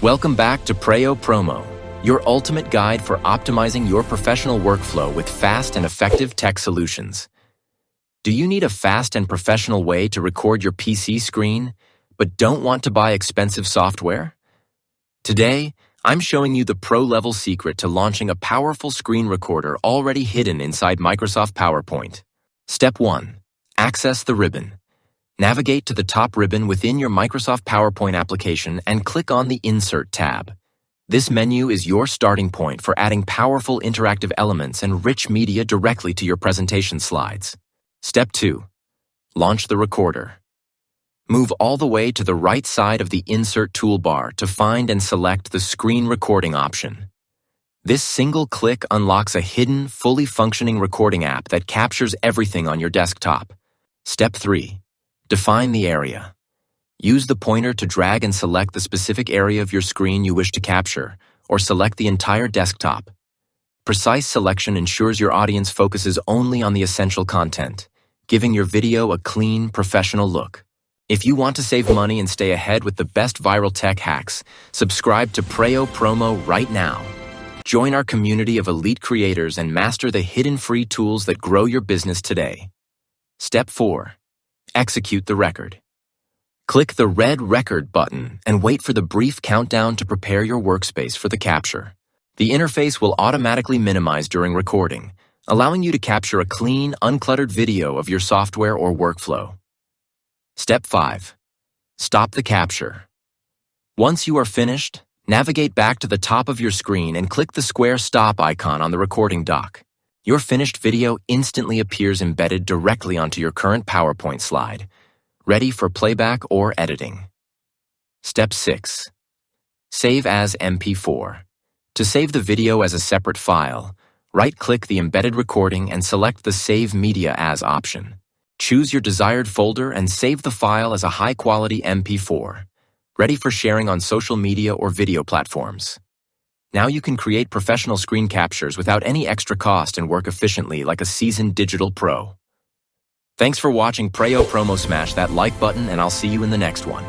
Welcome back to Preyo Promo, your ultimate guide for optimizing your professional workflow with fast and effective tech solutions. Do you need a fast and professional way to record your PC screen, but don't want to buy expensive software? Today, I'm showing you the pro-level secret to launching a powerful screen recorder already hidden inside Microsoft PowerPoint. Step 1. Access the ribbon. Navigate to the top ribbon within your Microsoft PowerPoint application and click on the Insert tab. This menu is your starting point for adding powerful interactive elements and rich media directly to your presentation slides. Step 2. Launch the recorder. Move all the way to the right side of the Insert toolbar to find and select the Screen Recording option. This single click unlocks a hidden, fully functioning recording app that captures everything on your desktop. Step 3. Define the area. Use the pointer to drag and select the specific area of your screen you wish to capture, or select the entire desktop. Precise selection ensures your audience focuses only on the essential content, giving your video a clean, professional look. If you want to save money and stay ahead with the best viral tech hacks, subscribe to Preyo Promo right now. Join our community of elite creators and master the hidden free tools that grow your business today. Step 4. Execute the record. Click the red Record button and wait for the brief countdown to prepare your workspace for the capture. The interface will automatically minimize during recording, allowing you to capture a clean, uncluttered video of your software or workflow. Step 5. Stop the capture. Once you are finished, navigate back to the top of your screen and click the square stop icon on the recording dock. Your finished video instantly appears embedded directly onto your current PowerPoint slide, ready for playback or editing. Step 6. Save as MP4. To save the video as a separate file, right-click the embedded recording and select the Save Media As option. Choose your desired folder and save the file as a high-quality MP4, ready for sharing on social media or video platforms. Now you can create professional screen captures without any extra cost and work efficiently like a seasoned digital pro. Thanks for watching Preyo Promo. Smash that like button and I'll see you in the next one.